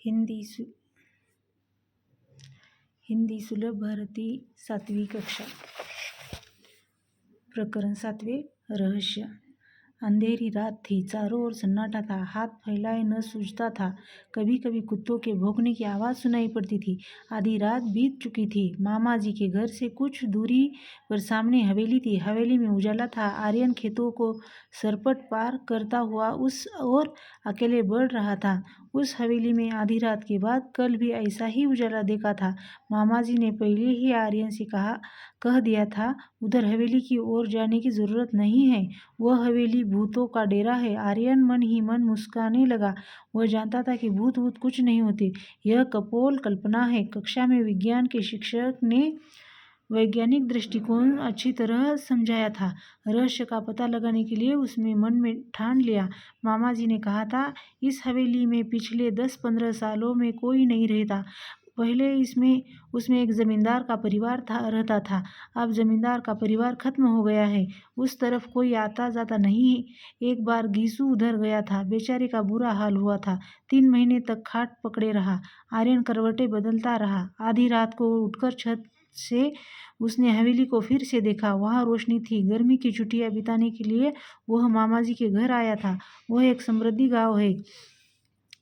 हिंदी सुलभ भारती 7वी कक्षा। प्रकरण 7वें। रहस्य। अंधेरी रात थी, चारों ओर सन्नाटा था, हाथ फैलाए न सूझता था। कभी कभी कुत्तों के भौंकने की आवाज़ सुनाई पड़ती थी। आधी रात बीत चुकी थी। मामा जी के घर से कुछ दूरी पर सामने हवेली थी। हवेली में उजाला था। आर्यन खेतों को सरपट पार करता हुआ उस ओर अकेले बढ़ रहा था। उस हवेली में आधी रात के बाद कल भी ऐसा ही उजाला देखा था। मामा जी ने पहले ही आर्यन से कह दिया था, उधर हवेली की ओर जाने की जरूरत नहीं है, वह हवेली भूतों का डेरा है। आर्यन मन ही मन मुस्कुराने लगा। वह जानता था कि भूत कुछ नहीं होते, यह कपोल कल्पना है। कक्षा में विज्ञान के शिक्षक ने वैज्ञानिक दृष्टिकोण अच्छी तरह समझाया था। रहस्य का पता लगाने के लिए उसने मन में ठान लिया। मामा जी ने कहा था, इस हवेली में पिछले 10-15 सालों में कोई नहीं रहता। पहले उसमें एक जमींदार का परिवार रहता था। अब जमींदार का परिवार खत्म हो गया है। उस तरफ कोई आता जाता नहीं। एक बार गीसू उधर गया था, बेचारे का बुरा हाल हुआ था। 3 महीने तक खाट पकड़े रहा। आर्यन करवटें बदलता रहा। आधी रात को उठकर छत से उसने हवेली को फिर से देखा। वहाँ रोशनी थी। गर्मी की छुट्टियां बिताने के लिए वह मामा जी के घर आया था। वह एक समृद्धि गांव है।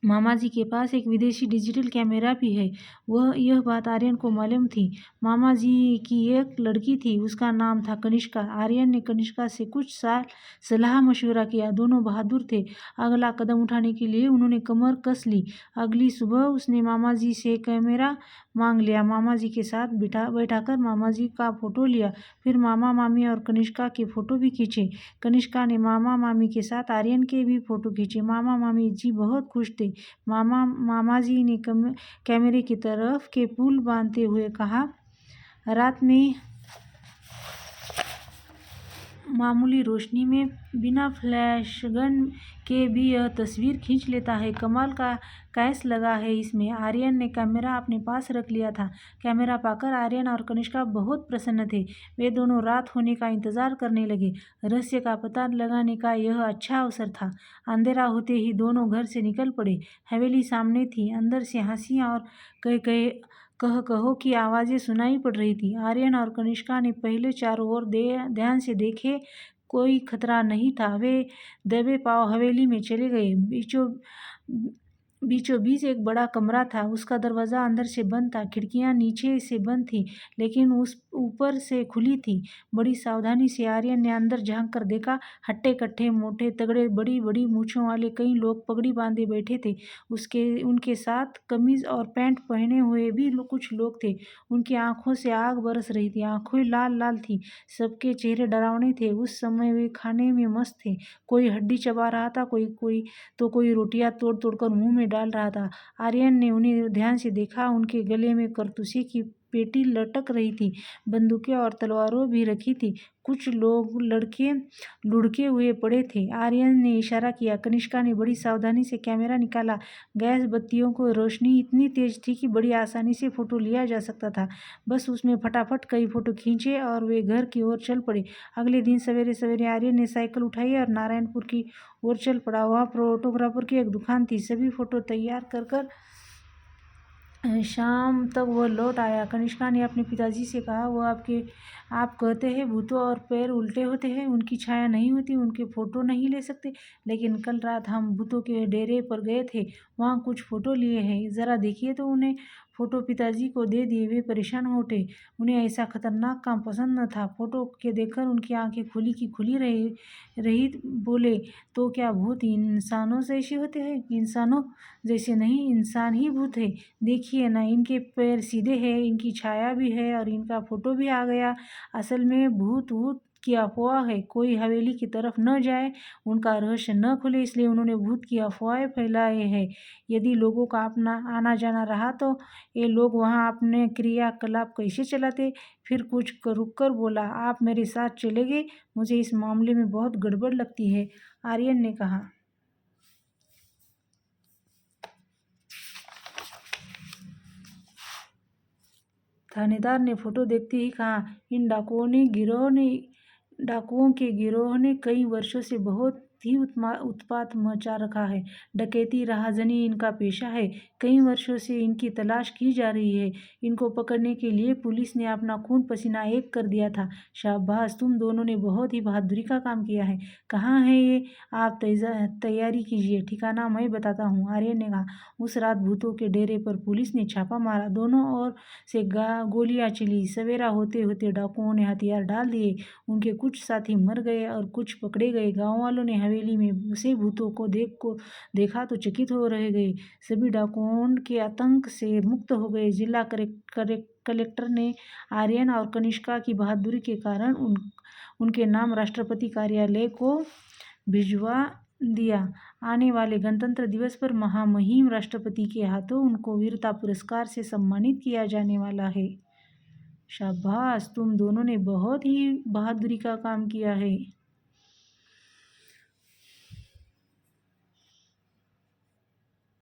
मामा जी के पास एक विदेशी डिजिटल कैमरा भी है। यह बात आर्यन को मालूम थी। मामा जी की एक लड़की थी, उसका नाम था कनिष्का। आर्यन ने कनिष्का से कुछ साल सलाह मशवरा किया। दोनों बहादुर थे। अगला कदम उठाने के लिए उन्होंने कमर कस ली। अगली सुबह उसने मामा जी से कैमरा मांग लिया। मामा जी के साथ बैठाकर मामा जी का फोटो लिया। फिर मामा मामी और कनिष्का के फोटो भी खींचे। कनिष्का ने मामा मामी के साथ आर्यन के भी फोटो खींचे। मामा मामी जी बहुत खुश थे। मामा जी ने कैमरे की तरफ के पुल बांधते हुए कहा, रात में मामूली रोशनी में बिना फ्लैशगन के भी यह तस्वीर खींच लेता है। कमाल का कैश लगा है इसमें। आर्यन ने कैमरा अपने पास रख लिया था। कैमरा पाकर आर्यन और कनिष्का बहुत प्रसन्न थे। वे दोनों रात होने का इंतजार करने लगे। रहस्य का पता लगाने का यह अच्छा अवसर था। अंधेरा होते ही दोनों घर से निकल पड़े। हवेली सामने थी। अंदर से हंसियां और कहो की आवाज़ें सुनाई पड़ रही थी। आर्यन और कनिष्का ने पहले चारों ओर ध्यान से देखे। कोई खतरा नहीं था। वे दबे पांव हवेली में चले गए। बीचों बीच एक बड़ा कमरा था। उसका दरवाज़ा अंदर से बंद था। खिड़कियां नीचे से बंद थी, लेकिन उस ऊपर से खुली थी। बड़ी सावधानी से आर्यन ने अंदर झांक कर देखा। हट्टे कट्टे, मोटे तगड़े, बड़ी बड़ी मूछों वाले कई लोग पगड़ी बांधे बैठे थे। उनके साथ कमीज और पैंट पहने हुए भी कुछ लोग थे। उनकी आंखों से आग बरस रही थी। आंखें लाल लाल थी। सबके चेहरे डरावने थे। उस समय वे खाने में मस्त थे। कोई हड्डी चबा रहा था, कोई रोटियां तोड़ तोड़कर मुंह में डाल रहा था। आर्यन ने उन्हें ध्यान से देखा। उनके गले में कारतूसे की पेटी लटक रही थी। बंदूकें और तलवारें भी रखी थी। कुछ लोग लुढ़के हुए पड़े थे। आर्यन ने इशारा किया। कनिष्का ने बड़ी सावधानी से कैमरा निकाला। गैस बत्तियों की रोशनी इतनी तेज थी कि बड़ी आसानी से फोटो लिया जा सकता था। बस उसमें फटाफट कई फोटो खींचे और वे घर की ओर चल पड़े। अगले दिन सवेरे सवेरे आर्यन ने साइकिल उठाई और नारायणपुर की ओर चल पड़ा। वहाँ फोटोग्राफर की एक दुकान थी। सभी फोटो तैयार कर शाम तक वह लौट आया। कनिष्का ने अपने पिताजी से कहा, वह आप कहते हैं भूतों और पैर उल्टे होते हैं, उनकी छाया नहीं होती, उनके फोटो नहीं ले सकते, लेकिन कल रात हम भूतों के डेरे पर गए थे, वहाँ कुछ फोटो लिए हैं, ज़रा देखिए तो। उन्हें फोटो पिताजी को दे दिए। वे परेशान हो उठे। उन्हें ऐसा खतरनाक काम पसंद न था। फोटो के देखकर उनकी आंखें खुली की खुली रही। बोले, तो क्या भूत इंसानों जैसे होते हैं? इंसानों जैसे नहीं, इंसान ही भूत है। देखिए ना, इनके पैर सीधे हैं, इनकी छाया भी है और इनका फोटो भी आ गया। असल में भूत की अफवाह है। कोई हवेली की तरफ न जाए, उनका रहस्य न खुले, इसलिए उन्होंने भूत की अफवाहें फैलाए हैं। यदि लोगों का अपना आना जाना रहा तो ये लोग वहाँ अपने क्रियाकलाप कैसे चलाते? फिर कुछ रुककर बोला, आप मेरे साथ चलेंगे? मुझे इस मामले में बहुत गड़बड़ लगती है, आर्यन ने कहा। थानेदार ने फोटो देखते ही कहा, इन डाकुओं के गिरोह ने कई वर्षों से बहुत ही उत्पात मचा रखा है। डकैती राहजनी इनका पेशा है। कई वर्षों से इनकी तलाश की जा रही है। इनको पकड़ने के लिए पुलिस ने अपना खून पसीना एक कर दिया था। शाबाश, तुम दोनों ने बहुत ही बहादुरी का काम किया है। कहाँ है ये? आप तैयारी कीजिए, ठिकाना मैं बताता हूँ, आर्यन ने कहा। उस रात भूतों के डेरे पर पुलिस ने छापा मारा। दोनों ओर से गोलियां चली। सवेरा होते होते डाकुओं ने हथियार डाल दिए। उनके कुछ साथी मर गए और कुछ पकड़े गए। गांव वालों ने हवेली में घुसे भूतों को देखा तो चकित हो रह गए। सभी डाकुओं के आतंक से मुक्त हो गए। जिला कलेक्टर ने आर्यन और कनिष्का की बहादुरी के कारण उनके नाम राष्ट्रपति कार्यालय को भिजवा दिया। आने वाले गणतंत्र दिवस पर महामहिम राष्ट्रपति के हाथों उनको वीरता पुरस्कार से सम्मानित किया जाने वाला है। शाबाश, तुम दोनों ने बहुत ही बहादुरी का काम किया है।